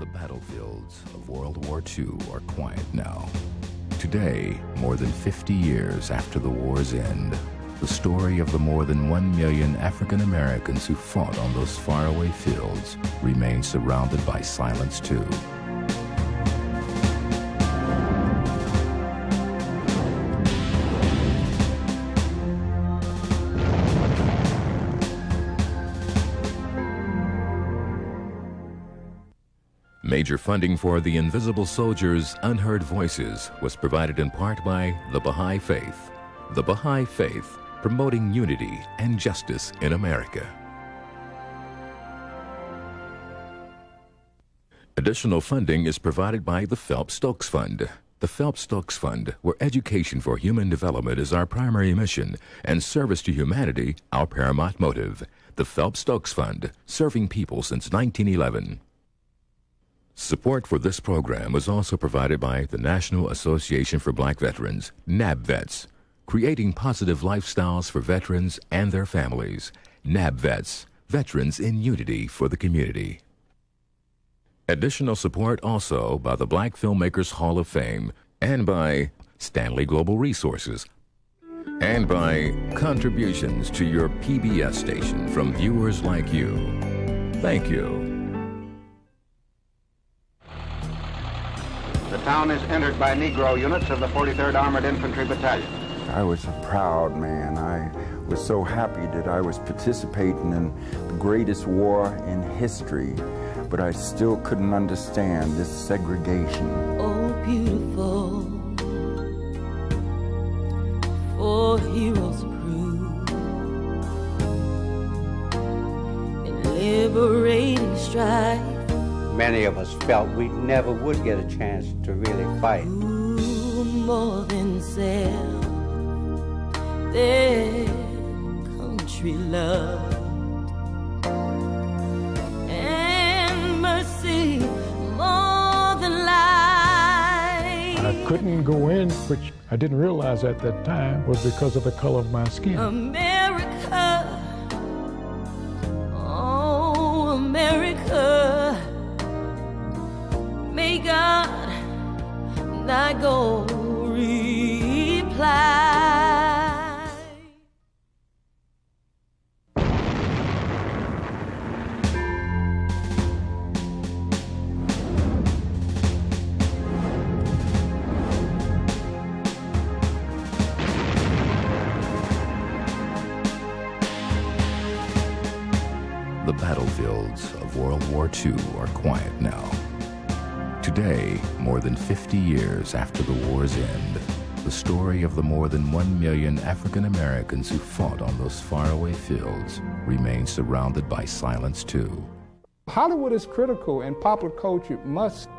battlefields of World War II are quiet now. Today, more than 50 years after the war's end, the story of the more than 1 million African Americans who fought on those faraway fields remains surrounded by silence too. Major funding for the Invisible Soldiers' Unheard Voices was provided in part by the Baha'i Faith. The Baha'i Faith, promoting unity and justice in America. Additional funding is provided by the Phelps-Stokes Fund. The Phelps-Stokes Fund, where education for human development is our primary mission and service to humanity our paramount motive. The Phelps-Stokes Fund, serving people since 1911. Support for this program was also provided by the National Association for Black Veterans, NABVETS, creating positive lifestyles for veterans and their families. NABVETS, Veterans in Unity for the Community. Additional support also by the Black Filmmakers Hall of Fame and by Stanley Global Resources and by contributions to your PBS station from viewers like you. Thank you. The town is entered by Negro units of the 43rd Armored Infantry Battalion. I was a proud man. I was so happy that I was participating in the greatest war in history, but I still couldn't understand this segregation. Oh, beautiful, for heroes prove in liberating strife. Many of us felt we never would get a chance to really fight. Ooh, more than self, their country love and mercy more than life. I couldn't go in, which I didn't realize at that time was because of the color of my skin. America, oh, America. May God not go reply. The battlefields of World War II are quiet now. Today, more than 50 years after the war's end, the story of the more than 1 million African Americans who fought on those faraway fields remains surrounded by silence too. Hollywood is critical, and popular culture must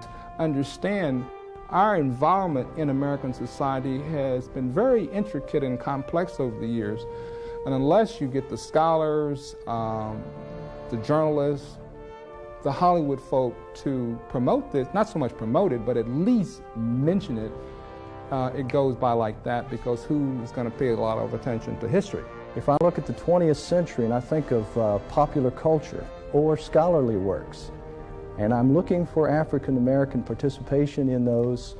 understand our involvement in American society has been very intricate and complex over the years. And unless you get the scholars, the journalists, the Hollywood folk to promote this, not so much promote it, but at least mention it, it goes by like that, because who is going to pay a lot of attention to history? If I look at the 20th century and I think of popular culture or scholarly works, and I'm looking for African American participation in those,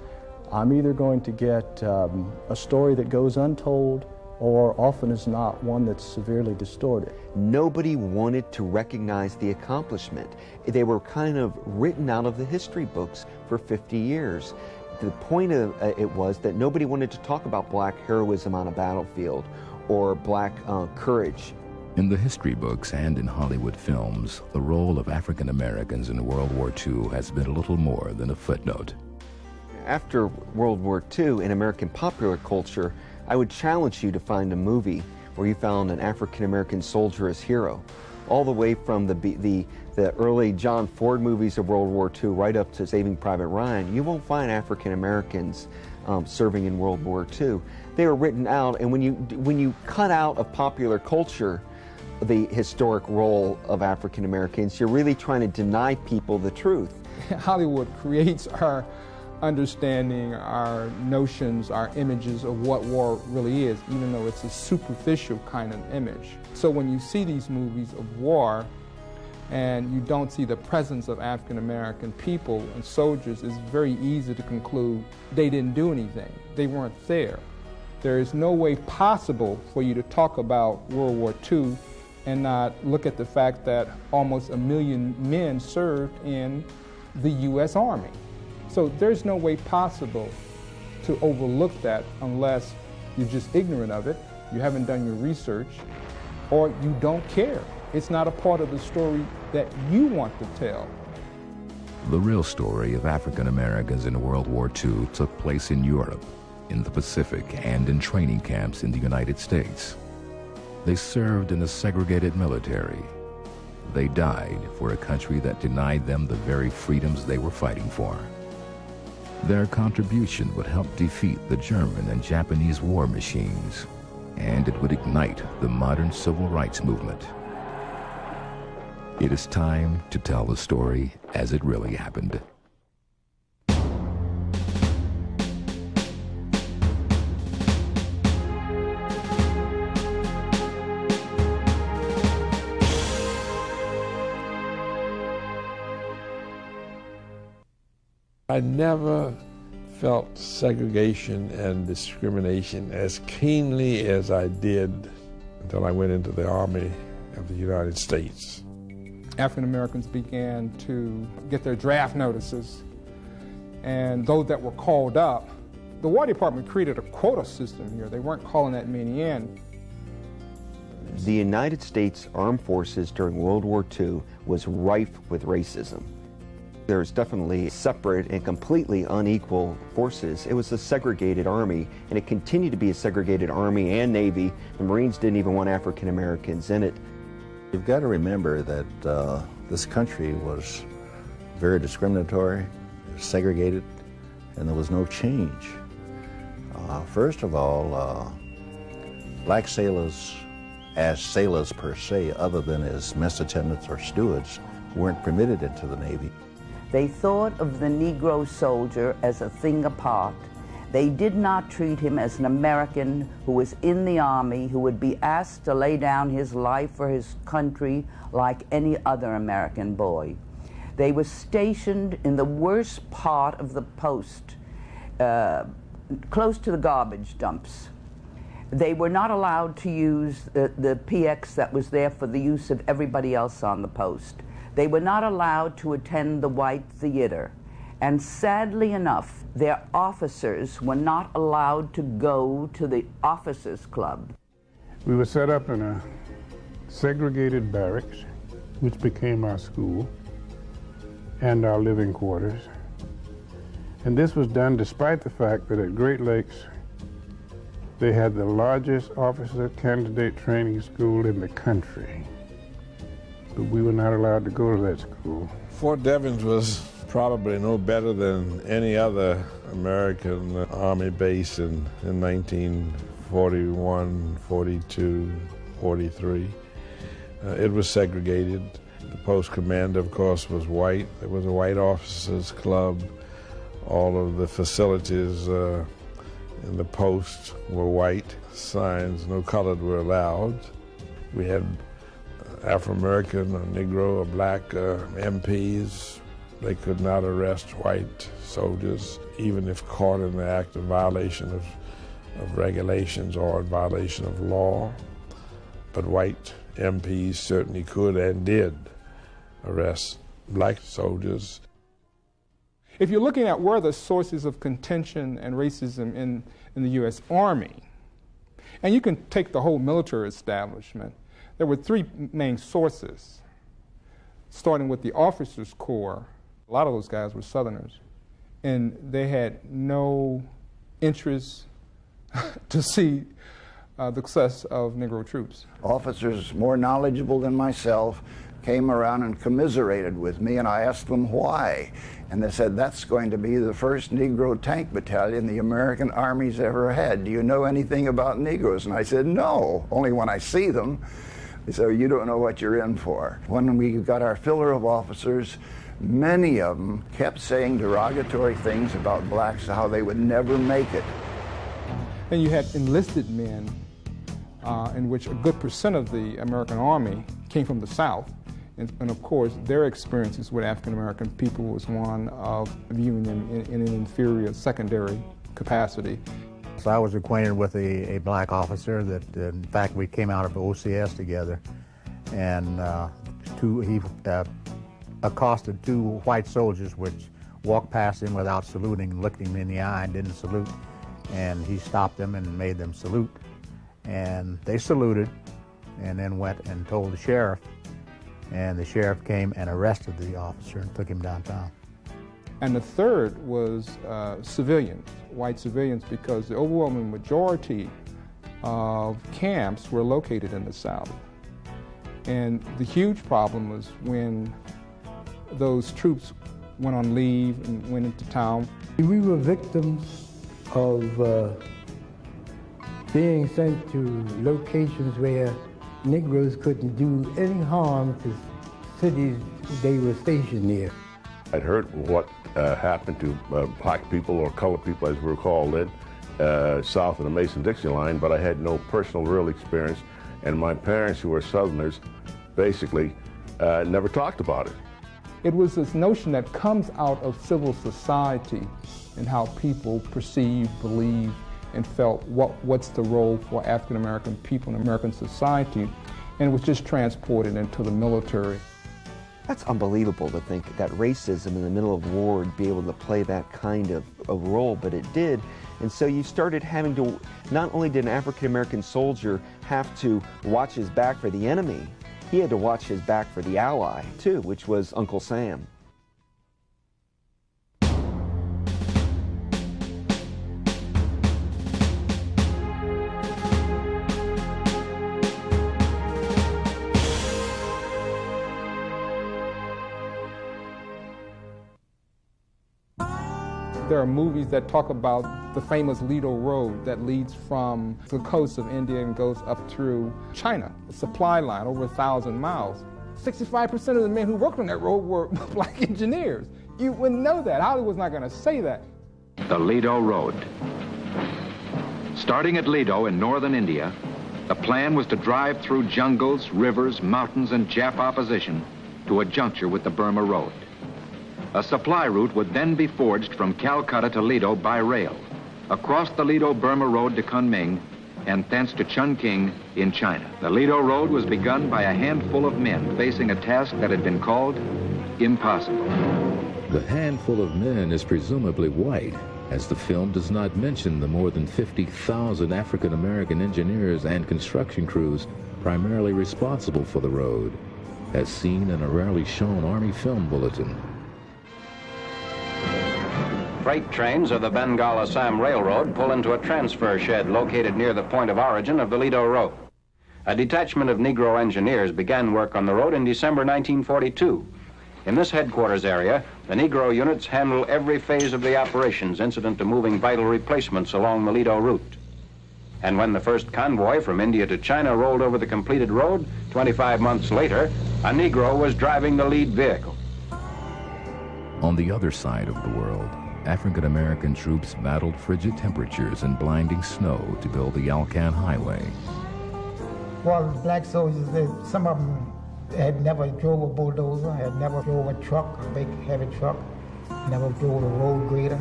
I'm either going to get a story that goes untold, or often as not, one that's severely distorted. Nobody wanted to recognize the accomplishment. They were kind of written out of the history books for 50 years. The point of it was that nobody wanted to talk about black heroism on a battlefield or black courage. In the history books and in Hollywood films, the role of African Americans in World War II has been a little more than a footnote. After World War II, in American popular culture, I would challenge you to find a movie where you found an African-American soldier as hero. All the way from the early John Ford movies of World War II right up to Saving Private Ryan, you won't find African-Americans serving in World War II. They were written out, and when you cut out of popular culture the historic role of African-Americans, you're really trying to deny people the truth. Hollywood creates our understanding, our notions, our images of what war really is, even though it's a superficial kind of image. So when you see these movies of war, and you don't see the presence of African American people and soldiers, it's very easy to conclude they didn't do anything. They weren't there. There is no way possible for you to talk about World War II and not look at the fact that almost 1 million men served in the U.S. Army. So there's no way possible to overlook that unless you're just ignorant of it, you haven't done your research, or you don't care. It's not a part of the story that you want to tell. The real story of African Americans in World War II took place in Europe, in the Pacific, and in training camps in the United States. They served in the segregated military. They died for a country that denied them the very freedoms they were fighting for. Their contribution would help defeat the German and Japanese war machines, and it would ignite the modern civil rights movement. It is time to tell the story as it really happened. I never felt segregation and discrimination as keenly as I did until I went into the Army of the United States. African Americans began to get their draft notices, and those that were called up, the War Department created a quota system here. They weren't calling that many in. The United States Armed Forces during World War II was rife with racism. There's definitely separate and completely unequal forces. It was a segregated army, and it continued to be a segregated army and Navy. The Marines didn't even want African Americans in it. You've got to remember that this country was very discriminatory, segregated, and there was no change. First of all, black sailors, as sailors per se, other than as mess attendants or stewards, weren't permitted into the Navy. They thought of the Negro soldier as a thing apart. They did not treat him as an American who was in the Army, who would be asked to lay down his life for his country like any other American boy. They were stationed in the worst part of the post, close to the garbage dumps. They were not allowed to use the PX that was there for the use of everybody else on the post. They were not allowed to attend the white theater. And sadly enough, their officers were not allowed to go to the officers' club. We were set up in a segregated barracks, which became our school and our living quarters. And this was done despite the fact that at Great Lakes, they had the largest officer candidate training school in the country. But we were not allowed to go to that school. Fort Devens was probably no better than any other American Army base in 1941, 42, 43. It was segregated. The post commander, of course, was white. There was a white officers club. All of the facilities in the post were white. Signs, no colored were allowed. We had Afro-American, or Negro, or black MPs. They could not arrest white soldiers, even if caught in the act of violation of regulations or in violation of law. But white MPs certainly could and did arrest black soldiers. If you're looking at where the sources of contention and racism in the U.S. Army, and you can take the whole military establishment, there were three main sources, starting with the officers' corps. A lot of those guys were Southerners, and they had no interest to see the success of Negro troops. Officers more knowledgeable than myself came around and commiserated with me, and I asked them why. And they said, that's going to be the first Negro tank battalion the American Army's ever had. Do you know anything about Negroes? And I said, no, only when I see them. They said, you don't know what you're in for. When we got our filler of officers, many of them kept saying derogatory things about blacks, how they would never make it. Then you had enlisted men, in which a good percent of the American Army came from the South, And of course, their experiences with African American people was one of viewing them in an inferior secondary capacity. So I was acquainted with a black officer that, in fact, we came out of OCS together, and he accosted two white soldiers which walked past him without saluting and looked him in the eye and didn't salute. And he stopped them and made them salute. And they saluted and then went and told the sheriff. And the sheriff came and arrested the officer and took him downtown. And the third was civilians, white civilians, because the overwhelming majority of camps were located in the South. And the huge problem was when those troops went on leave and went into town. We were victims of being sent to locations where Negroes couldn't do any harm to cities they were stationed near. I'd heard what happened to black people, or colored people as we were called it, south of the Mason-Dixon line, but I had no personal real experience, and my parents, who were Southerners, basically never talked about it. It was this notion that comes out of civil society and how people perceived, believed, and felt what's the role for African American people in American society, and it was just transported into the military. That's unbelievable to think that racism in the middle of war would be able to play that kind of role, but it did. And so you started having to, not only did an African American soldier have to watch his back for the enemy, he had to watch his back for the ally too, which was Uncle Sam. There are movies that talk about the famous Lido Road that leads from the coast of India and goes up through China, a supply line over 1,000 miles. 65% of the men who worked on that road were black engineers. You wouldn't know that. Hollywood's not going to say that. The Lido Road. Starting at Lido in northern India, the plan was to drive through jungles, rivers, mountains, and Jap opposition to a juncture with the Burma Road. A supply route would then be forged from Calcutta to Lido by rail, across the Lido-Burma Road to Kunming, and thence to Chungking in China. The Lido Road was begun by a handful of men facing a task that had been called impossible. The handful of men is presumably white, as the film does not mention the more than 50,000 African-American engineers and construction crews primarily responsible for the road, as seen in a rarely shown Army film bulletin. Freight trains of the Bengal-Assam Railroad pull into a transfer shed located near the point of origin of the Lido Road. A detachment of Negro engineers began work on the road in December 1942. In this headquarters area, the Negro units handle every phase of the operations incident to moving vital replacements along the Lido route. And when the first convoy from India to China rolled over the completed road, 25 months later, a Negro was driving the lead vehicle. On the other side of the world, African-American troops battled frigid temperatures and blinding snow to build the Alcan Highway. Well, black soldiers, some of them had never drove a bulldozer, had never drove a truck, a big heavy truck, never drove a road grader,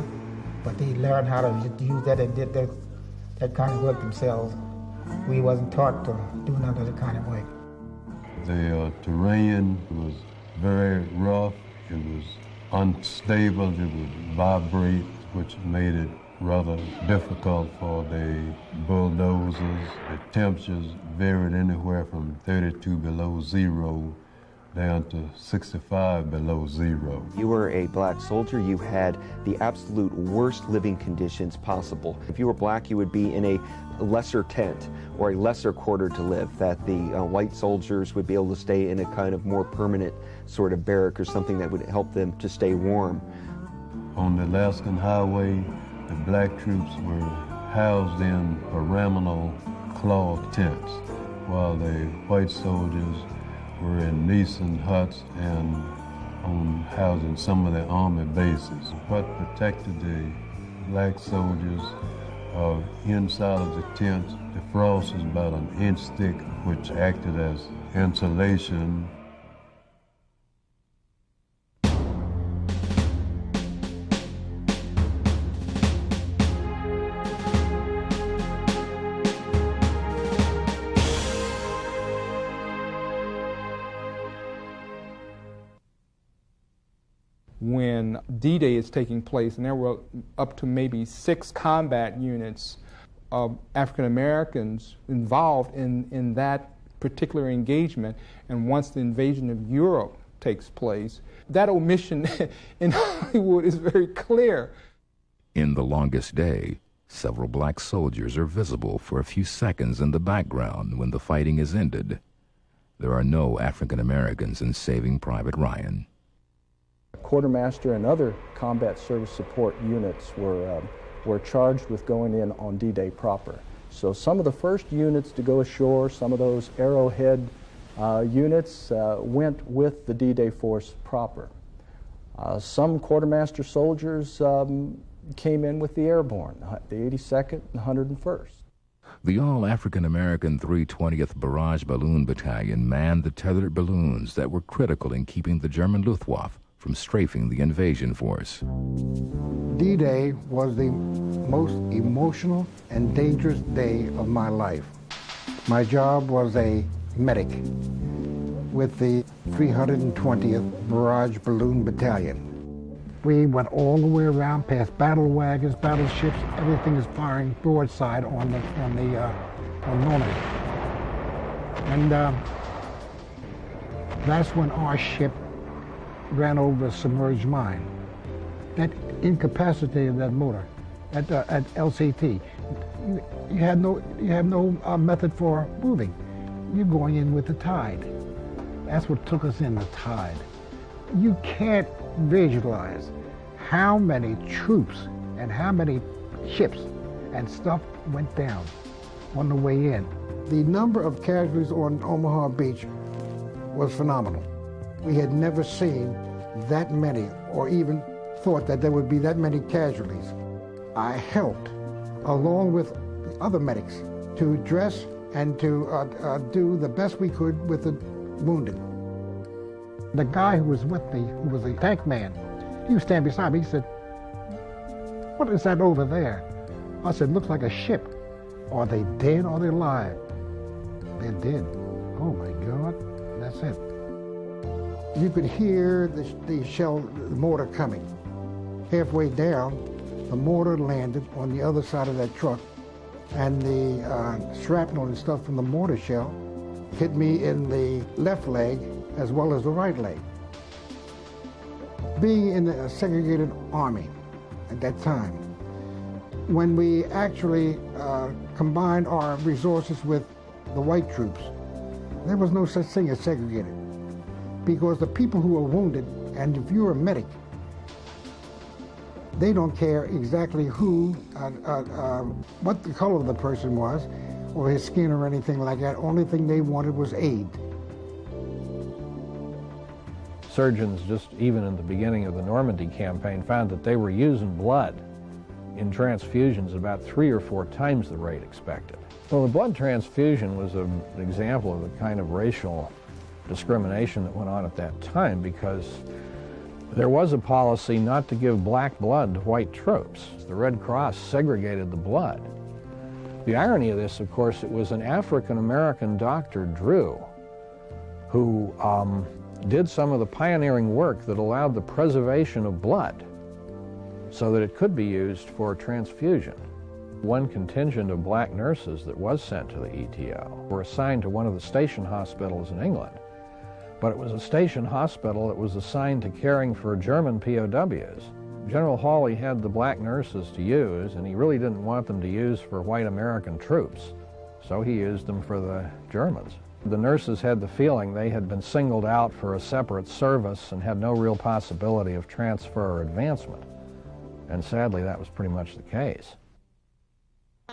but they learned how to use that and did that kind of work themselves. We wasn't taught to do none of that kind of work. The terrain was very rough, it was unstable, it would vibrate, which made it rather difficult for the bulldozers. The temperatures varied anywhere from 32 below zero down to 65 below zero. You were a black soldier. You had the absolute worst living conditions possible. If you were black, you would be in a lesser tent or a lesser quarter to live, that the white soldiers would be able to stay in a kind of more permanent sort of barrack or something that would help them to stay warm. On the Alaskan Highway, the black troops were housed in pyramidal cloth tents, while the white soldiers were in Nielsen huts and on housing some of the army bases. What protected the black soldiers inside of the tent, the frost was about an inch thick, which acted as insulation. when D-Day is taking place, and there were up to maybe 6 combat units of African Americans involved in that particular engagement. And once the invasion of Europe takes place, that omission in Hollywood is very clear. In The Longest Day, several black soldiers are visible for a few seconds in the background when the fighting is ended. There are no African Americans in Saving Private Ryan. Quartermaster and other combat service support units were charged with going in on D-Day proper. So some of the first units to go ashore, some of those Arrowhead units went with the D-Day force proper. Some quartermaster soldiers came in with the airborne, the 82nd and 101st. The all-African-American 320th Barrage Balloon Battalion manned the tethered balloons that were critical in keeping the German Luftwaffe from strafing the invasion force. D-Day was the most emotional and dangerous day of my life. My job was a medic with the 320th Barrage Balloon Battalion. We went all the way around, past battle wagons, battleships. Everything is firing broadside on Normandy. And that's when our ship ran over a submerged mine. That incapacitated that motor at LCT. You have no method for moving. You're going in with the tide. That's what took us in, the tide. You can't visualize how many troops and how many ships and stuff went down on the way in. The number of casualties on Omaha Beach was phenomenal. We had never seen that many or even thought that there would be that many casualties. I helped, along with the other medics, to dress and to do the best we could with the wounded. The guy who was with me, who was a tank man, he was standing beside me. He said, "What is that over there?" I said, "Looks like a ship. Are they dead or are they alive?" "They're dead." "Oh my God." That's it. You could hear the shell, the mortar coming. Halfway down, the mortar landed on the other side of that truck, and the shrapnel and stuff from the mortar shell hit me in the left leg as well as the right leg. Being in a segregated army at that time, when we actually combined our resources with the white troops, there was no such thing as segregated. Because the people who were wounded, and if you're a medic, they don't care exactly who, what the color of the person was, or his skin or anything like that. Only thing they wanted was aid. Surgeons, just even in the beginning of the Normandy campaign, found that they were using blood in transfusions about 3 or 4 times the rate expected. Well, the blood transfusion was an example of the kind of racial discrimination that went on at that time, because there was a policy not to give black blood to white troops. The Red Cross segregated the blood. The irony of this, of course, it was an African-American doctor, Drew, who did some of the pioneering work that allowed the preservation of blood so that it could be used for transfusion. One contingent of black nurses that was sent to the ETO were assigned to one of the station hospitals in England, but it was a station hospital that was assigned to caring for German POWs. General Hawley had the black nurses to use, and he really didn't want them to use for white American troops, so he used them for the Germans. The nurses had the feeling they had been singled out for a separate service and had no real possibility of transfer or advancement. And sadly, that was pretty much the case.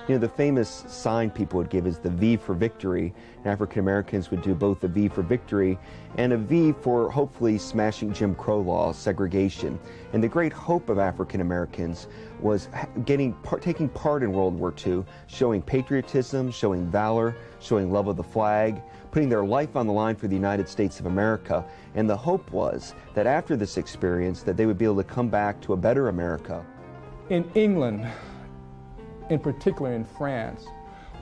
You know, the famous sign people would give is the V for victory. And African Americans would do both the V for victory and a V for hopefully smashing Jim Crow laws, segregation. And the great hope of African Americans was taking part in World War II, showing patriotism, showing valor, showing love of the flag, putting their life on the line for the United States of America. And the hope was that after this experience that they would be able to come back to a better America. In England, in particular in France,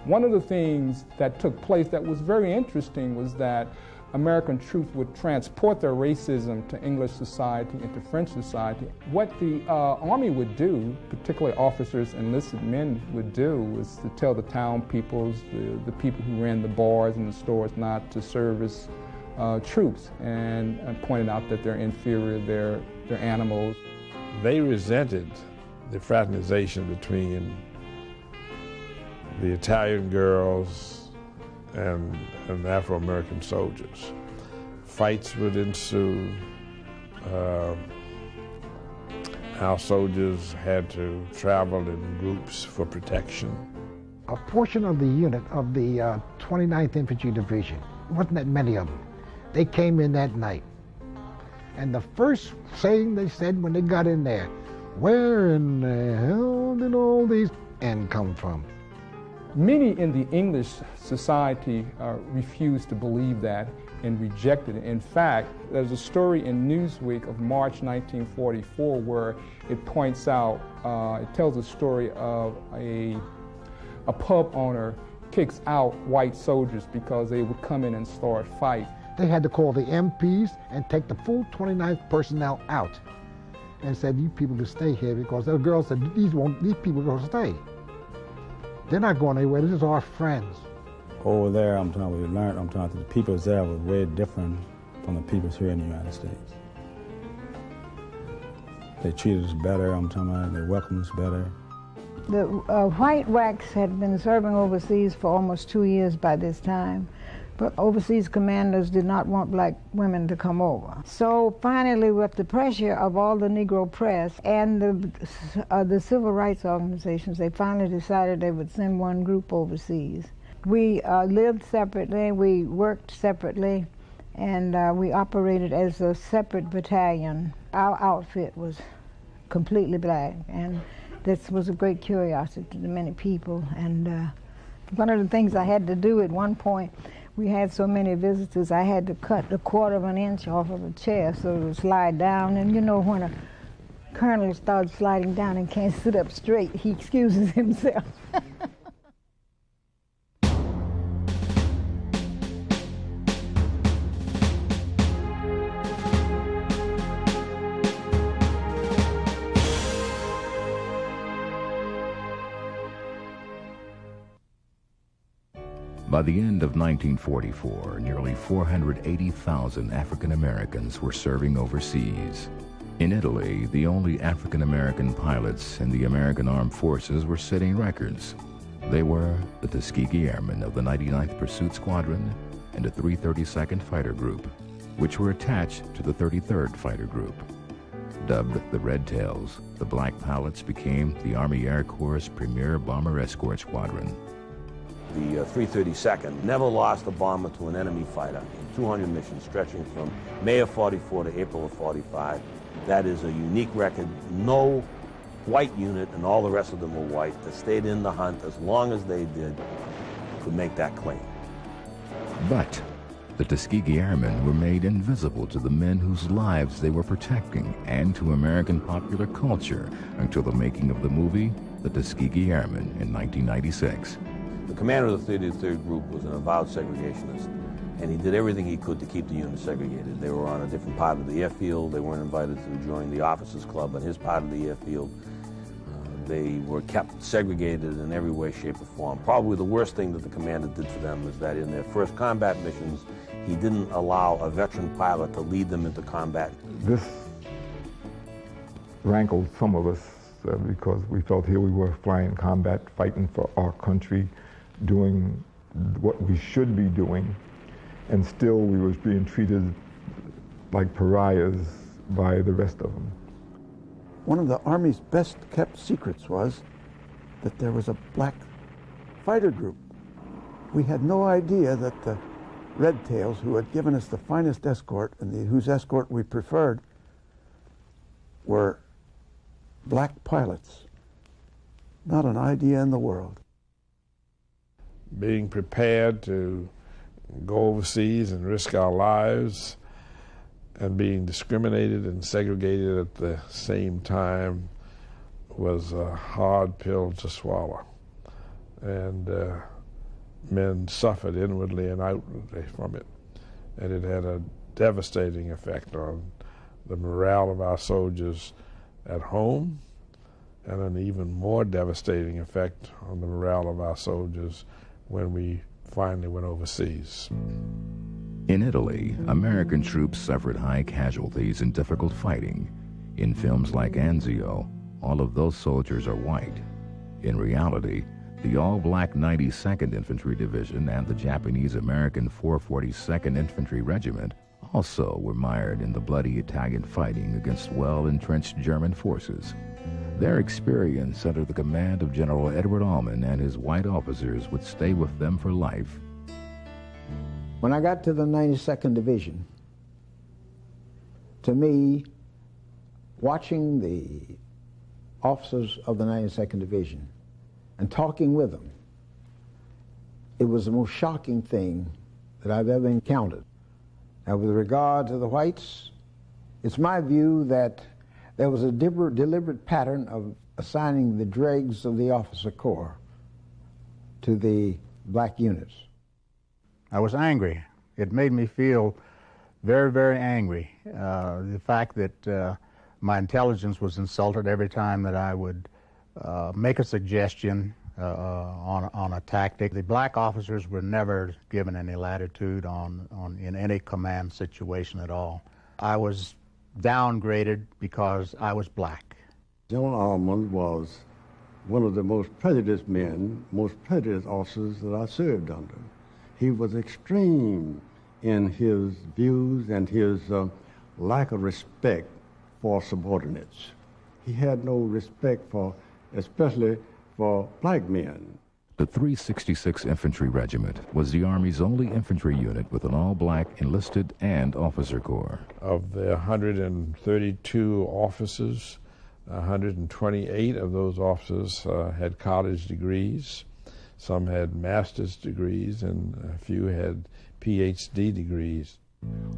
one of the things that took place that was very interesting was that American troops would transport their racism to English society and to French society. What the Army would do, particularly officers, enlisted men would do, was to tell the town peoples, the people who ran the bars and the stores, not to service troops, and pointed out that they're inferior, they're animals. They resented the fraternization between the Italian girls and Afro-American soldiers. Fights would ensue. Our soldiers had to travel in groups for protection. A portion of the unit of the 29th Infantry Division, wasn't that many of them, they came in that night. And the first saying they said when they got in there, where in the hell did all these men come from? Many in the English society refused to believe that and rejected it. In fact, there's a story in Newsweek of March 1944 where it points out, it tells a story of a pub owner kicks out white soldiers because they would come in and start fights. They had to call the MPs and take the full 29th personnel out and said, you people can stay here, because the girls said, these people are going to stay. They're not going anywhere, this is our friends. Over there, I'm talking, we learned, I'm talking, the people there were very different from the people here in the United States. They treated us better, I'm talking about, they welcomed us better. The white wax had been serving overseas for almost 2 years by this time, but overseas commanders did not want black women to come over. So finally, with the pressure of all the Negro press and the civil rights organizations, they finally decided they would send one group overseas. We lived separately, we worked separately, and we operated as a separate battalion. Our outfit was completely black, and this was a great curiosity to many people. And one of the things I had to do at one point, we had so many visitors, I had to cut 1/4 of an inch off of a chair so it would slide down. And you know, when a colonel starts sliding down and can't sit up straight, he excuses himself. By the end of 1944, nearly 480,000 African Americans were serving overseas. In Italy, the only African American pilots in the American Armed Forces were setting records. They were the Tuskegee Airmen of the 99th Pursuit Squadron and the 332nd Fighter Group, which were attached to the 33rd Fighter Group. Dubbed the Red Tails, the black pilots became the Army Air Corps' premier bomber escort squadron. The 332nd never lost a bomber to an enemy fighter in 200 missions stretching from May of 44 to April of 45. That is a unique record. No white unit, and all the rest of them were white, that stayed in the hunt as long as they did could make that claim. But the Tuskegee Airmen were made invisible to the men whose lives they were protecting and to American popular culture until the making of the movie The Tuskegee Airmen in 1996. The commander of the 33rd Group was an avowed segregationist, and he did everything he could to keep the unit segregated. They were on a different part of the airfield. They weren't invited to join the officers' club on his part of the airfield. They were kept segregated in every way, shape, or form. Probably the worst thing that the commander did for them is that in their first combat missions, he didn't allow a veteran pilot to lead them into combat. This rankled some of us because we felt here we were flying combat, fighting for our country, doing what we should be doing, and still we was being treated like pariahs by the rest of them. One of the Army's best kept secrets was that there was a black fighter group. We had no idea that the Red Tails, who had given us the finest escort and whose escort we preferred, were black pilots. Not an idea in the world. Being prepared to go overseas and risk our lives and being discriminated and segregated at the same time was a hard pill to swallow. And men suffered inwardly and outwardly from it. and it had a devastating effect on the morale of our soldiers at home, and an even more devastating effect on the morale of our soldiers when we finally went overseas. In Italy, American troops suffered high casualties in difficult fighting. In films like Anzio, all of those soldiers are white. In reality, the all-black 92nd Infantry Division and the Japanese-American 442nd Infantry Regiment also were mired in the bloody Italian fighting against well-entrenched German forces. Their experience under the command of General Edward Almond and his white officers would stay with them for life. When I got to the 92nd Division, to me, watching the officers of the 92nd Division and talking with them, it was the most shocking thing that I've ever encountered. Now, with regard to the whites, it's my view that there was a deliberate pattern of assigning the dregs of the officer corps to the black units. I was angry. It made me feel very, very angry. The fact that my intelligence was insulted every time that I would make a suggestion on a tactic. The black officers were never given any latitude in any command situation at all. I was downgraded because I was black. General Almond was one of the most prejudiced men, most prejudiced officers that I served under. He was extreme in his views and his lack of respect for subordinates. He had no respect for, especially for black men. The 366th Infantry Regiment was the Army's only infantry unit with an all-black enlisted and officer corps. Of the 132 officers, 128 of those officers had college degrees. Some had master's degrees, and a few had PhD degrees.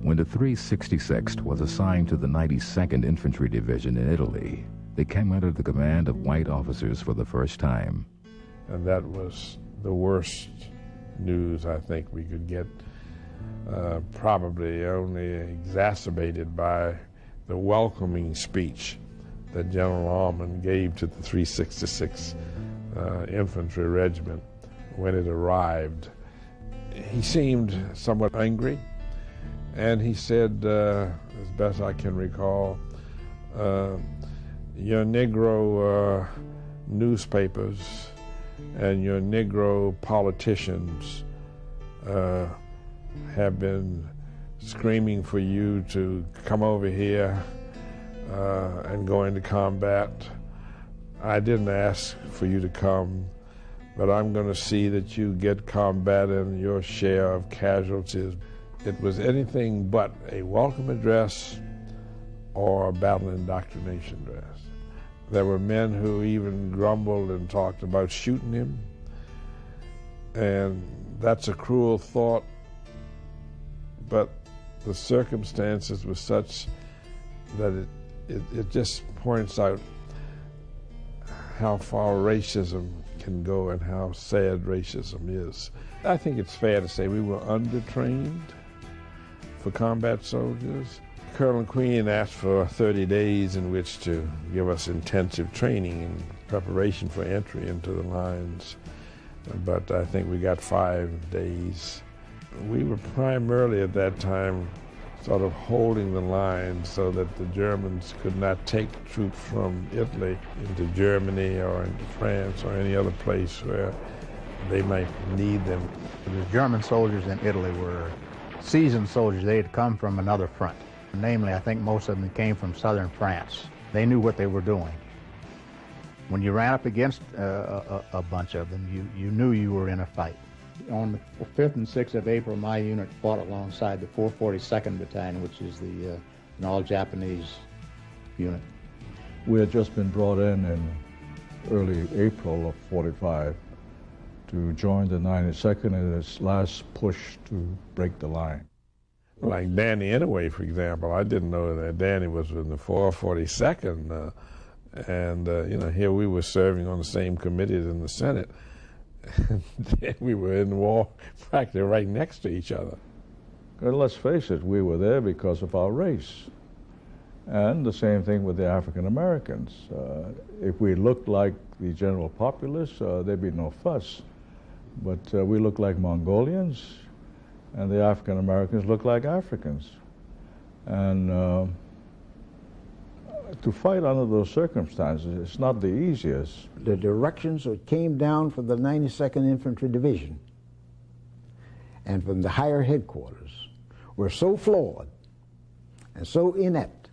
When the 366th was assigned to the 92nd Infantry Division in Italy, they came under the command of white officers for the first time. And that was the worst news I think we could get, probably only exacerbated by the welcoming speech that General Almond gave to the 366th Infantry Regiment when it arrived. He seemed somewhat angry, and he said, as best I can recall, your Negro newspapers and your Negro politicians have been screaming for you to come over here and go into combat. I didn't ask for you to come, but I'm going to see that you get combat and your share of casualties. It was anything but a welcome address or a battle indoctrination address. There were men who even grumbled and talked about shooting him, and that's a cruel thought, but the circumstances were such that it just points out how far racism can go and how sad racism is. I think it's fair to say we were undertrained for combat soldiers. Colonel Queen asked for 30 days in which to give us intensive training in preparation for entry into the lines, but I think we got 5 days. We were primarily at that time sort of holding the line so that the Germans could not take troops from Italy into Germany or into France or any other place where they might need them. The German soldiers in Italy were seasoned soldiers. They had come from another front. Namely, I think most of them came from southern France. They knew what they were doing. When you ran up against a bunch of them, you knew you were in a fight. On the 5th and 6th of April, my unit fought alongside the 442nd Battalion, which is an all-Japanese unit. We had just been brought in early April of '45 to join the 92nd in its last push to break the line. Like Danny Inouye, for example, I didn't know that Danny was in the 442nd, and here we were serving on the same committees in the Senate. We were in the war practically right next to each other. Let's face it, we were there because of our race. And the same thing with the African Americans. If we looked like the general populace, there'd be no fuss. But we look like Mongolians, and the African Americans look like Africans. And to fight under those circumstances, it's not the easiest. The directions that came down from the 92nd Infantry Division and from the higher headquarters were so flawed and so inept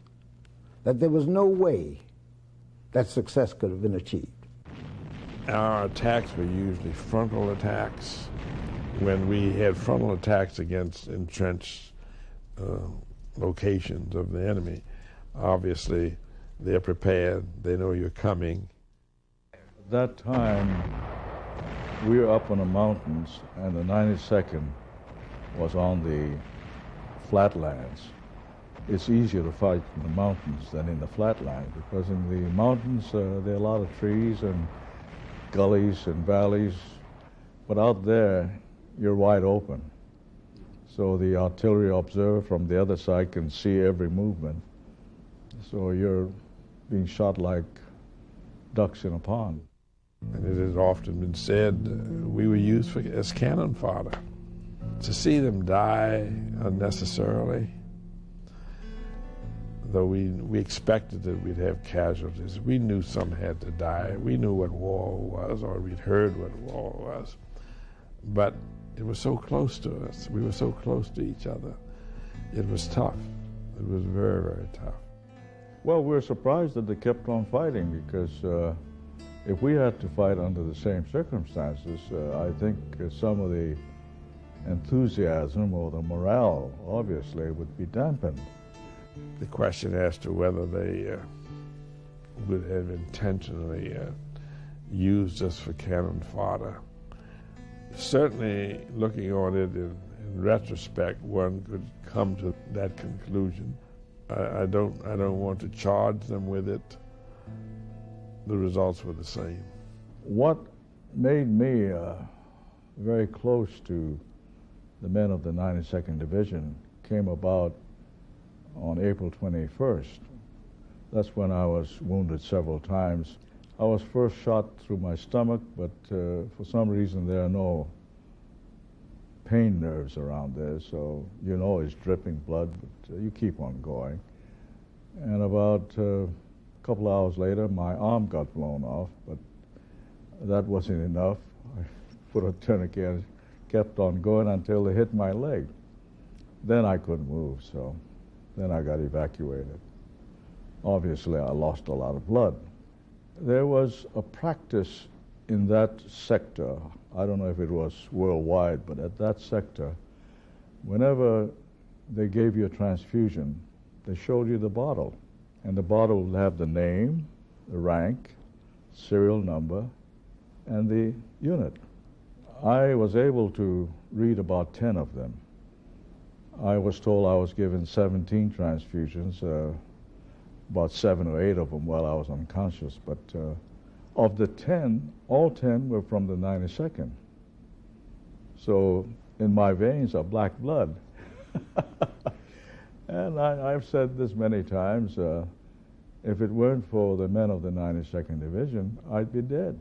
that there was no way that success could have been achieved. Our attacks were usually frontal attacks. When we had frontal attacks against entrenched locations of the enemy, obviously they're prepared, they know you're coming. At that time, we were up on the mountains, and the 92nd was on the flatlands. It's easier to fight in the mountains than in the flatlands, because in the mountains there are a lot of trees and gullies and valleys, but out there you're wide open. So the artillery observer from the other side can see every movement. So you're being shot like ducks in a pond. And it has often been said we were used as cannon fodder. To see them die unnecessarily, though we expected that we'd have casualties, we knew some had to die. We knew what war was, or we'd heard what war was. But it was so close to us. We were so close to each other. It was tough. It was very, very tough. Well, we're surprised that they kept on fighting, because if we had to fight under the same circumstances, I think some of the enthusiasm or the morale, obviously, would be dampened. The question as to whether they would have intentionally used us for cannon fodder. Certainly, looking on it in retrospect, one could come to that conclusion. I don't want to charge them with it. The results were the same. What made me very close to the men of the 92nd Division came about on April 21st. That's when I was wounded several times. I was first shot through my stomach, but for some reason there are no pain nerves around there, so you know it's dripping blood, but you keep on going. And about a couple hours later, my arm got blown off, but that wasn't enough. I put a tourniquet, kept on going until they hit my leg. Then I couldn't move, so then I got evacuated. Obviously, I lost a lot of blood. There was a practice in that sector, I don't know if it was worldwide, but at that sector, whenever they gave you a transfusion, they showed you the bottle. And the bottle would have the name, the rank, serial number, and the unit. I was able to read about 10 of them. I was told I was given 17 transfusions, about 7 or 8 of them while I was unconscious, but of the 10, all 10 were from the 92nd. So in my veins are black blood. And I've said this many times, if it weren't for the men of the 92nd Division, I'd be dead.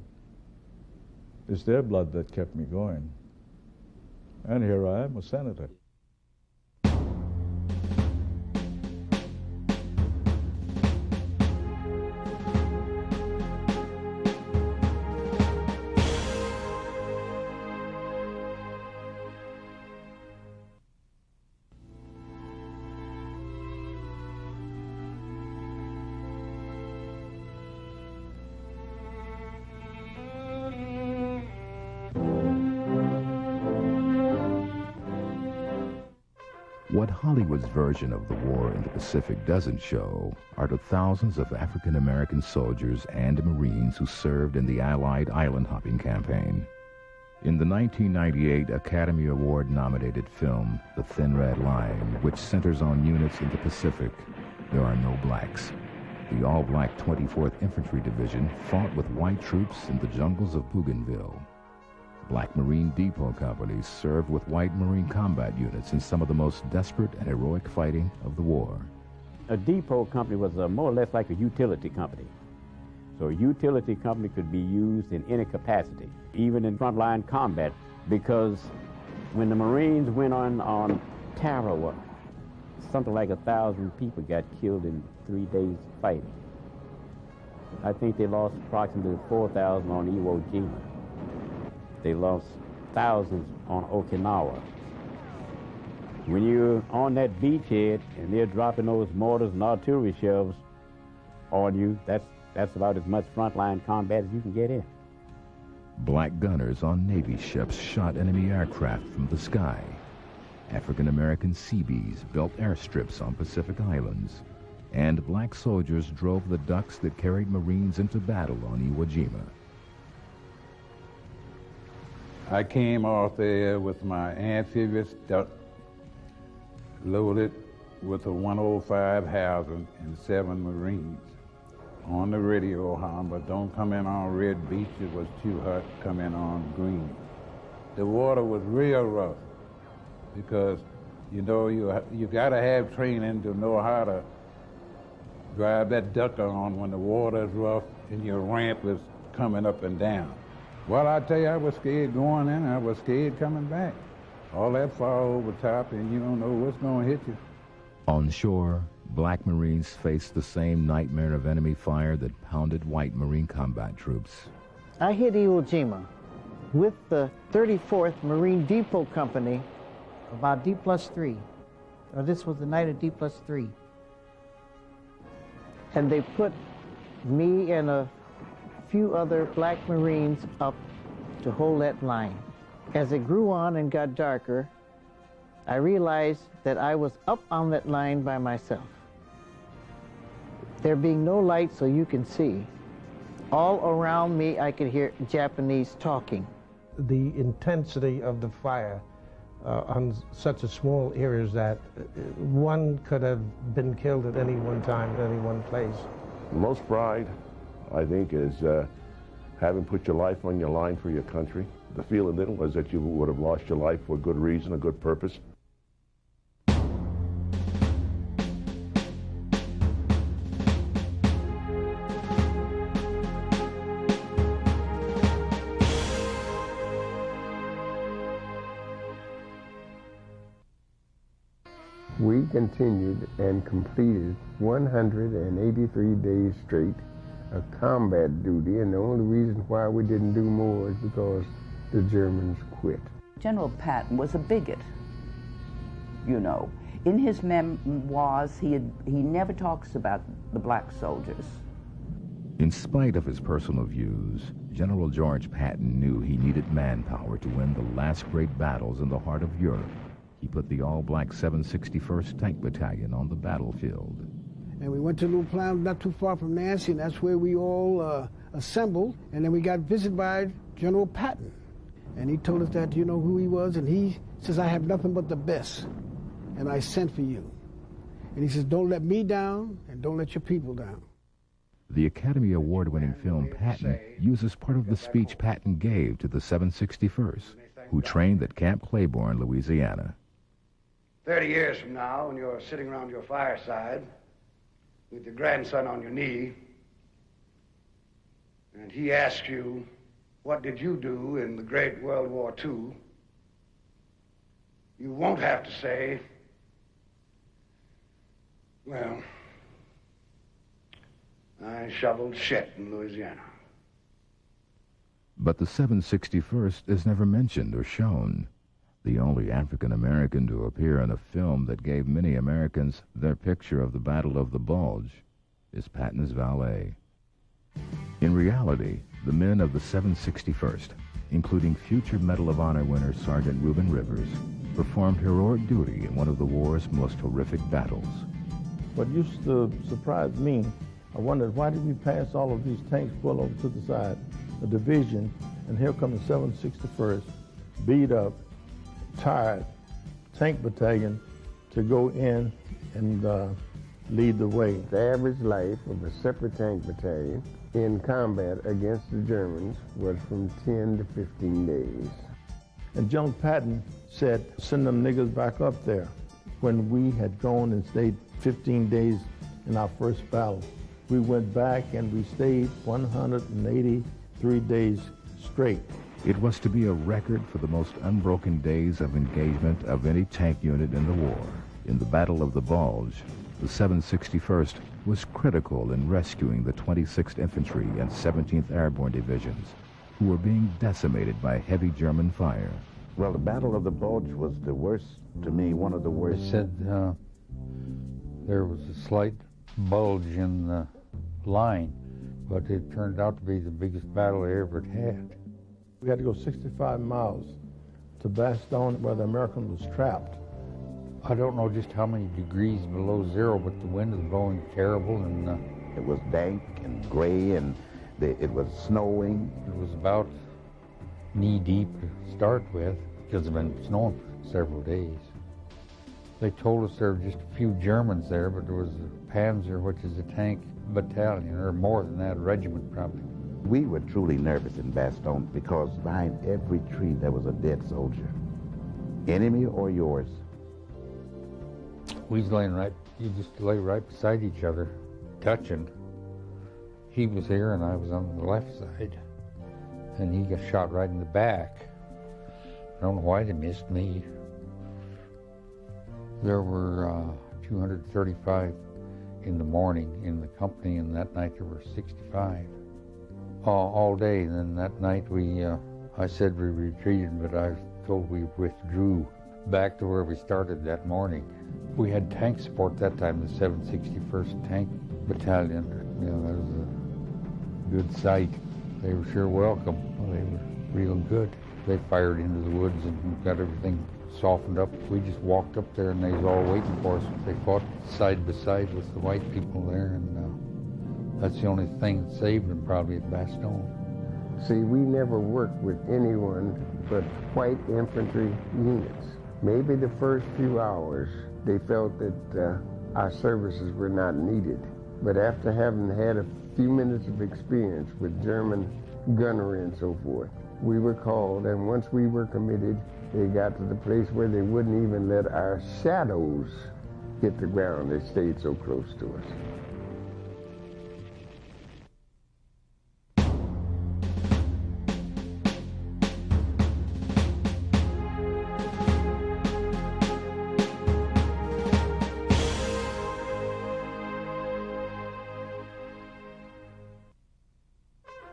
It's their blood that kept me going. And here I am, a senator. What Hollywood's version of the war in the Pacific doesn't show are the thousands of African American soldiers and Marines who served in the Allied island hopping campaign. In the 1998 Academy Award-nominated film, The Thin Red Line, which centers on units in the Pacific, there are no blacks. The all-black 24th Infantry Division fought with white troops in the jungles of Bougainville. Black Marine Depot companies served with white Marine combat units in some of the most desperate and heroic fighting of the war. A depot company was more or less like a utility company. So a utility company could be used in any capacity, even in frontline combat, because when the Marines went on Tarawa, something like 1,000 people got killed in 3 days fighting. I think they lost approximately 4,000 on Iwo Jima. They lost thousands on Okinawa. When you're on that beachhead and they're dropping those mortars and artillery shells on you, that's about as much frontline combat as you can get in. Black gunners on Navy ships shot enemy aircraft from the sky. African-American Seabees built airstrips on Pacific Islands. And black soldiers drove the ducks that carried Marines into battle on Iwo Jima. I came off there with my amphibious duck loaded with a 105 Hauser and 7 Marines. On the radio, but don't come in on Red Beach, it was too hot, come in on Green. The water was real rough because, you know, you gotta have training to know how to drive that duck on when the water is rough and your ramp is coming up and down. Well, I tell you, I was scared going in, I was scared coming back. All that far over top and you don't know what's gonna hit you. On shore, black Marines faced the same nightmare of enemy fire that pounded white Marine combat troops. I hit Iwo Jima with the 34th Marine Depot Company about D+3. This was the night of D+3. And they put me and a few other black Marines up to hold that line. As it grew on and got darker, I realized that I was up on that line by myself. There being no light so you can see, all around me I could hear Japanese talking. The intensity of the fire on such a small area that one could have been killed at any one time, at any one place. Most pride, I think, is having put your life on your line for your country. The feeling then was that you would have lost your life for a good reason, a good purpose. We continued and completed 183 days straight of combat duty, and the only reason why we didn't do more is because the Germans quit. General Patton was a bigot, you know. In his memoirs, he never talks about the black soldiers. In spite of his personal views, General George Patton knew he needed manpower to win the last great battles in the heart of Europe. He put the all-black 761st Tank Battalion on the battlefield. And we went to a little plant not too far from Nancy, and that's where we all assembled. And then we got visited by General Patton. And he told us that, you know, who he was, and he says, I have nothing but the best, and I sent for you. And he says, don't let me down, and don't let your people down. The Academy Award-winning film Patton uses part of the speech Patton gave to the 761st, who trained at Camp Claiborne, Louisiana. 30 years from now, when you're sitting around your fireside with your grandson on your knee, and he asks you, what did you do in the Great World War II? You won't have to say, well, I shoveled shit in Louisiana. But the 761st is never mentioned or shown. The only African-American to appear in a film that gave many Americans their picture of the Battle of the Bulge is Patton's valet. In reality, the men of the 761st, including future Medal of Honor winner Sergeant Reuben Rivers, performed heroic duty in one of the war's most horrific battles. What used to surprise me, I wondered, why did we pass all of these tanks, pull over to the side, a division, and here come the 761st, beat up, tired tank battalion to go in and lead the way. The average life of a separate tank battalion in combat against the Germans was from 10 to 15 days. And General Patton said, send them niggers back up there. When we had gone and stayed 15 days in our first battle, we went back and we stayed 183 days straight. It was to be a record for the most unbroken days of engagement of any tank unit in the war. In the Battle of the Bulge, the 761st was critical in rescuing the 26th Infantry and 17th Airborne Divisions, who were being decimated by heavy German fire. Well, the Battle of the Bulge was the worst, to me, one of the worst. They said there was a slight bulge in the line, but it turned out to be the biggest battle I ever had. We had to go 65 miles to Bastogne where the American was trapped. I don't know just how many degrees below zero, but the wind was blowing terrible, and it was dank and gray, and it was snowing. It was about knee-deep to start with, because it had been snowing for several days. They told us there were just a few Germans there, but there was a Panzer, which is a tank battalion, or more than that, a regiment probably. We were truly nervous in Bastogne because behind every tree there was a dead soldier. Enemy or yours? We was laying right, you just lay right beside each other, touching. He was here and I was on the left side, and he got shot right in the back. I don't know why they missed me. There were 235 in the morning in the company, and that night there were 65. All day, and then that night I said we retreated, but I was told we withdrew back to where we started that morning. We had tank support that time, the 761st Tank Battalion. You know, that was a good sight. They were sure welcome. They were real good. They fired into the woods and got everything softened up. We just walked up there and they was all waiting for us. They fought side by side with the white people there, and that's the only thing that saved them probably at Bastogne. See, we never worked with anyone but white infantry units. Maybe the first few hours, they felt that our services were not needed. But after having had a few minutes of experience with German gunnery and so forth, we were called, and once we were committed, they got to the place where they wouldn't even let our shadows hit the ground. They stayed so close to us.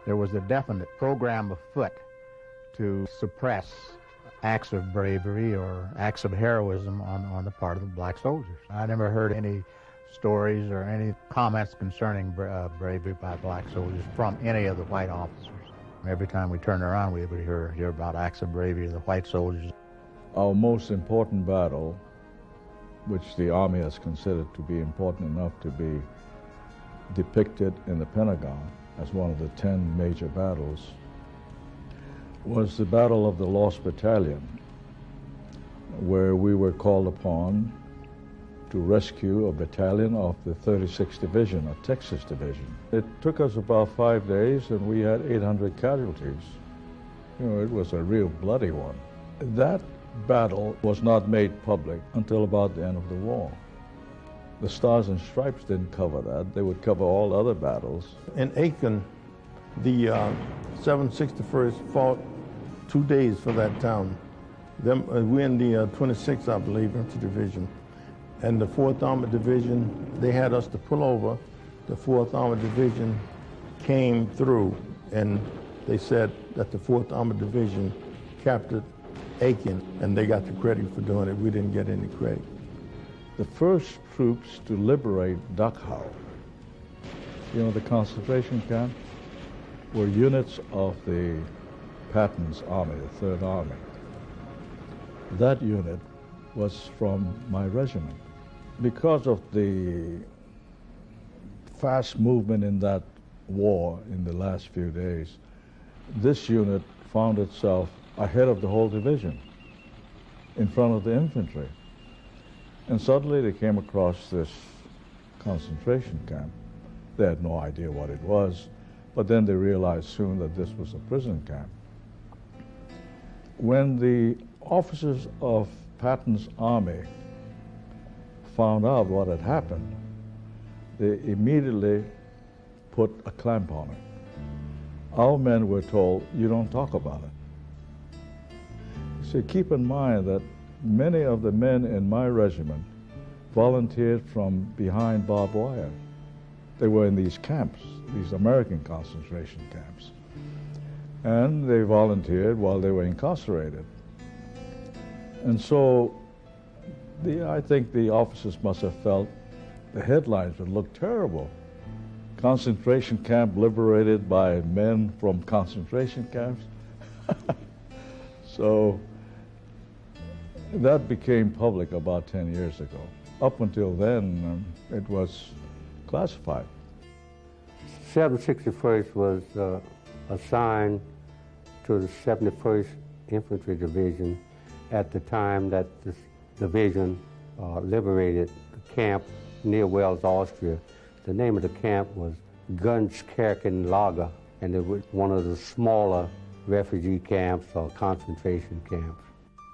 There was a definite program afoot to suppress acts of bravery or acts of heroism on the part of the black soldiers. I never heard any stories or any comments concerning bravery by black soldiers from any of the white officers. Every time we turned around, we would hear about acts of bravery of the white soldiers. Our most important battle, which the Army has considered to be important enough to be depicted in the Pentagon as one of the 10 major battles, was the Battle of the Lost Battalion, where we were called upon to rescue a battalion of the 36th Division, a Texas division. It took us about 5 days and we had 800 casualties. You know, it was a real bloody one. That battle was not made public until about the end of the war. The Stars and Stripes didn't cover that. They would cover all other battles. In Aiken, the 761st fought 2 days for that town. We're in the 26th, I believe, Infantry Division. And the 4th Armored Division, they had us to pull over. The 4th Armored Division came through, and they said that the 4th Armored Division captured Aiken, and they got the credit for doing it. We didn't get any credit. The first troops to liberate Dachau, you know, the concentration camp, were units of the Patton's army, the 3rd Army. That unit was from my regiment. Because of the fast movement in that war in the last few days, this unit found itself ahead of the whole division, in front of the infantry. And suddenly they came across this concentration camp. They had no idea what it was, but then they realized soon that this was a prison camp. When the officers of Patton's army found out what had happened, they immediately put a clamp on it. Our men were told, you don't talk about it. You see, keep in mind that many of the men in my regiment volunteered from behind barbed wire. They were in these camps, these American concentration camps. And they volunteered while they were incarcerated. And so I think the officers must have felt the headlines would look terrible. Concentration camp liberated by men from concentration camps. So that became public about 10 years ago. Up until then, it was classified. 761st was assigned to the 71st Infantry Division at the time that this division liberated the camp near Wels, Austria. The name of the camp was Gunskirchenlager, and it was one of the smaller refugee camps or concentration camps.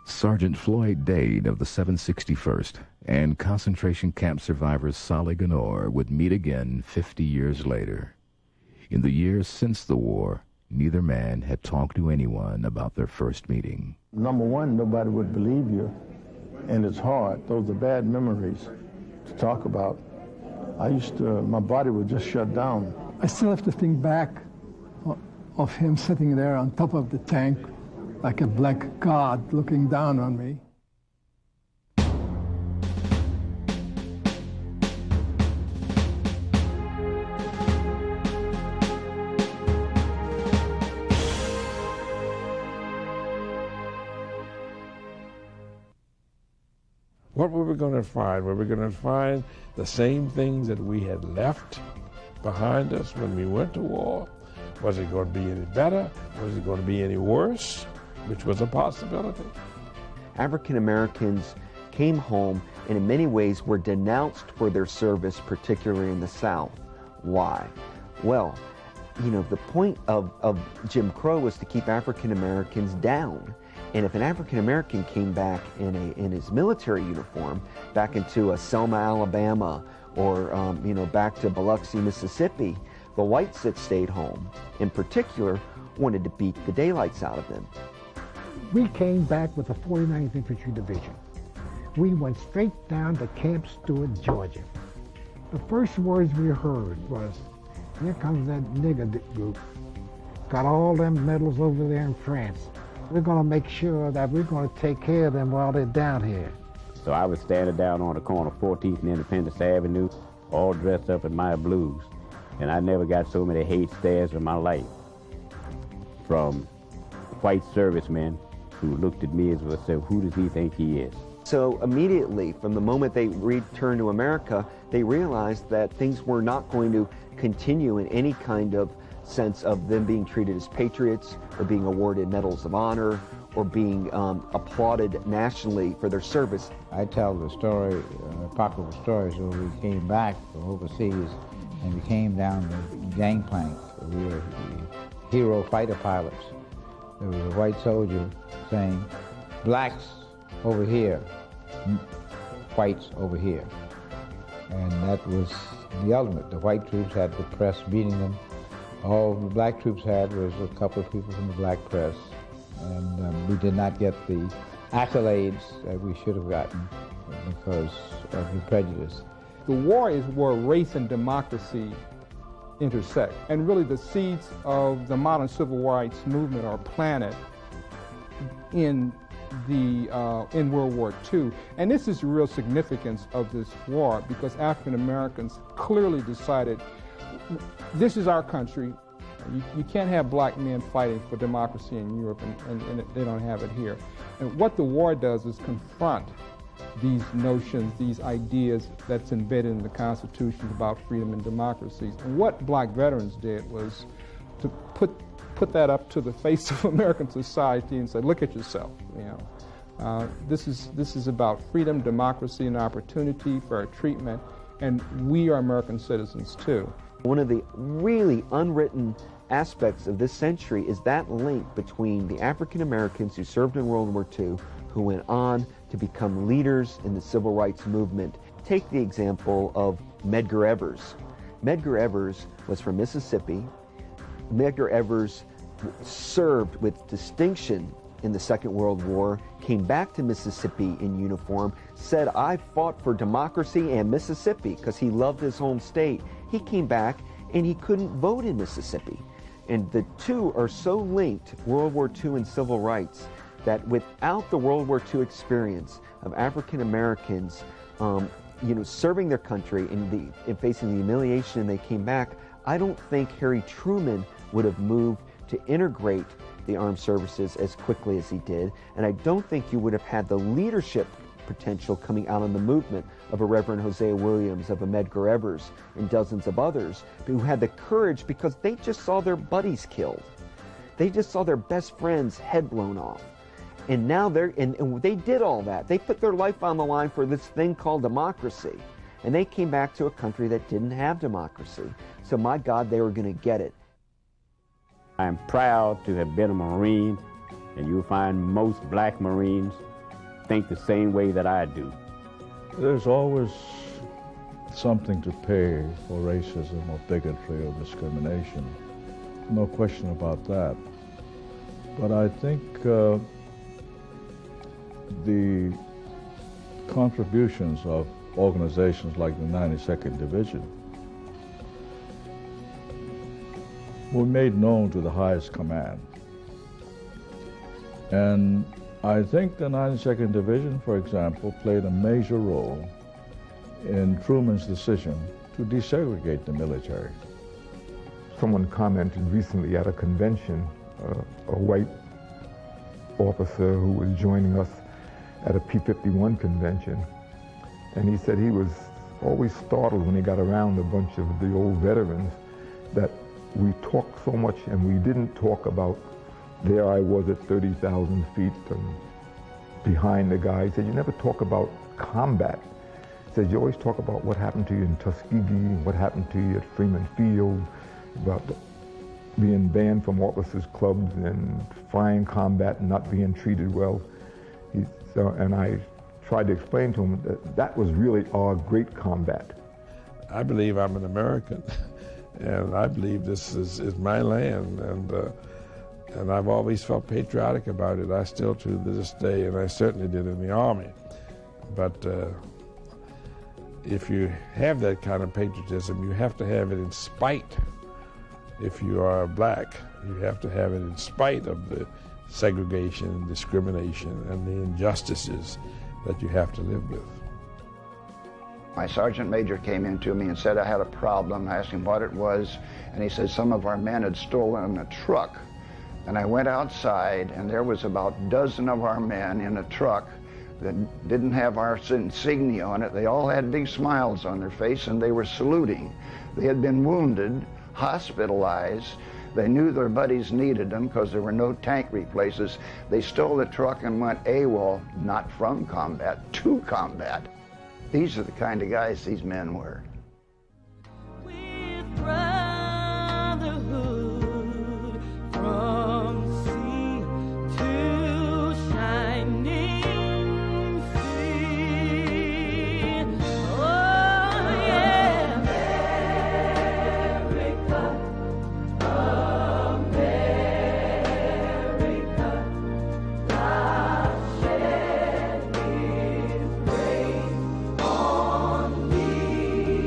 Sergeant Floyd Dade of the 761st and concentration camp survivor Sally Ganor would meet again 50 years later. In the years since the war, neither man had talked to anyone about their first meeting. Number one, nobody would believe you, and it's hard. Those are bad memories to talk about. My body would just shut down. I still have to think back of him sitting there on top of the tank like a black god looking down on me. What were we going to find? Were we going to find the same things that we had left behind us when we went to war? Was it going to be any better? Was it going to be any worse? Which was a possibility. African Americans came home and in many ways were denounced for their service, particularly in the South. Why? Well, the point of Jim Crow was to keep African Americans down. And if an African American came back in his military uniform, back into Selma, Alabama, or back to Biloxi, Mississippi, the whites that stayed home, in particular, wanted to beat the daylights out of them. We came back with the 49th Infantry Division. We went straight down to Camp Stewart, Georgia. The first words we heard was, here comes that nigger group. Got all them medals over there in France. We're going to make sure that we're going to take care of them while they're down here. So I was standing down on the corner of 14th and Independence Avenue, all dressed up in my blues. And I never got so many hate stares in my life from white servicemen who looked at me as well and said, who does he think he is? So immediately, from the moment they returned to America, they realized that things were not going to continue in any kind of sense of them being treated as patriots or being awarded medals of honor or being applauded nationally for their service. I tell the story, popular stories where we came back from overseas and we came down the gangplank. We were hero fighter pilots. There was a white soldier saying, blacks over here, whites over here. And that was the ultimate. The white troops had the press beating them. All the black troops had was a couple of people from the black press. And we did not get the accolades that we should have gotten because of the prejudice. The war is where race and democracy intersect. And really the seeds of the modern civil rights movement are planted in World War II. And this is the real significance of this war because African Americans clearly decided this is our country. You can't have black men fighting for democracy in Europe and they don't have it here. And what the war does is confront these notions, these ideas that's embedded in the Constitution about freedom and democracy. And what black veterans did was to put that up to the face of American society and say, look at yourself. This is about freedom, democracy, and opportunity, fair treatment, and we are American citizens too. One of the really unwritten aspects of this century is that link between the African Americans who served in World War II, who went on to become leaders in the civil rights movement. Take the example of Medgar Evers. Medgar Evers was from Mississippi. Medgar Evers served with distinction in the Second World War, came back to Mississippi in uniform, said, "I fought for democracy and Mississippi," because he loved his home state. He came back and he couldn't vote in Mississippi. And the two are so linked, World War II and civil rights, that without the World War II experience of African Americans serving their country and facing the humiliation they came back, I don't think Harry Truman would have moved to integrate the armed services as quickly as he did, and I don't think you would have had the leadership potential coming out of the movement of a Reverend Hosea Williams, of a Medgar Evers, and dozens of others who had the courage because they just saw their buddies killed. They just saw their best friend's head blown off. And now and they did all that. They put their life on the line for this thing called democracy. And they came back to a country that didn't have democracy. So my God, they were going to get it. I am proud to have been a Marine, and you'll find most black Marines think the same way that I do. There's always something to pay for racism or bigotry or discrimination. No question about that. But I think the contributions of organizations like the 92nd Division were made known to the highest command. And I think the 92nd Division, for example, played a major role in Truman's decision to desegregate the military. Someone commented recently at a convention, a white officer who was joining us at a P-51 convention, and he said he was always startled when he got around a bunch of the old veterans that we talked so much and we didn't talk about, there I was at 30,000 feet behind the guy. He said, you never talk about combat. He said, you always talk about what happened to you in Tuskegee, what happened to you at Freeman Field, about being banned from officers' clubs and flying combat and not being treated well. And I tried to explain to him that that was really our great combat. I believe I'm an American, and I believe this is my land, and I've always felt patriotic about it. I still to this day, and I certainly did in the Army. But if you have that kind of patriotism, you have to have it in spite. If you are black, you have to have it in spite of the segregation and discrimination and the injustices that you have to live with. My sergeant major came in to me and said I had a problem. I asked him what it was, and he said some of our men had stolen a truck. And I went outside, and there was about a dozen of our men in a truck that didn't have our insignia on it. They all had big smiles on their face, and they were saluting. They had been wounded, hospitalized. They knew their buddies needed them because there were no tank replaces. They stole the truck and went AWOL, not from combat, to combat. These are the kind of guys these men were. With brotherhood from sea to shining sea. Oh yeah, America, America, God shed His grace on me.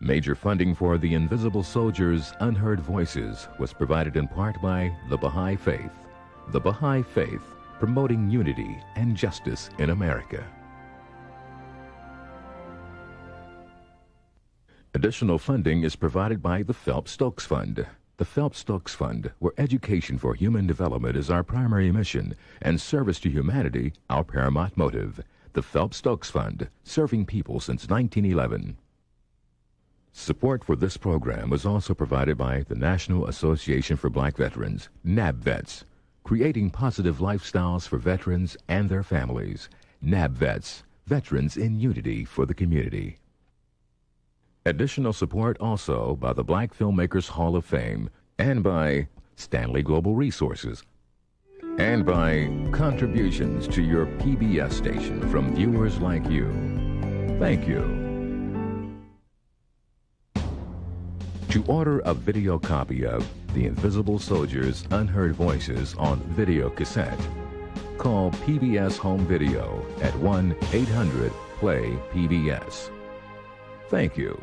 Major funding for the Invisible Soldiers' Unheard Voices was provided in part by the Baha'i Faith. The Baha'i Faith, promoting unity and justice in America. Additional funding is provided by the Phelps-Stokes Fund. The Phelps-Stokes Fund, where education for human development is our primary mission and service to humanity our paramount motive. The Phelps-Stokes Fund, serving people since 1911. Support for this program was also provided by the National Association for Black Veterans, NABVETS, creating positive lifestyles for veterans and their families. NABVETS, Veterans in Unity for the Community. Additional support also by the Black Filmmakers Hall of Fame and by Stanley Global Resources and by contributions to your PBS station from viewers like you. Thank you. To order a video copy of The Invisible Soldiers' Unheard Voices on video cassette, call PBS Home Video at 1-800-PLAY-PBS. Thank you.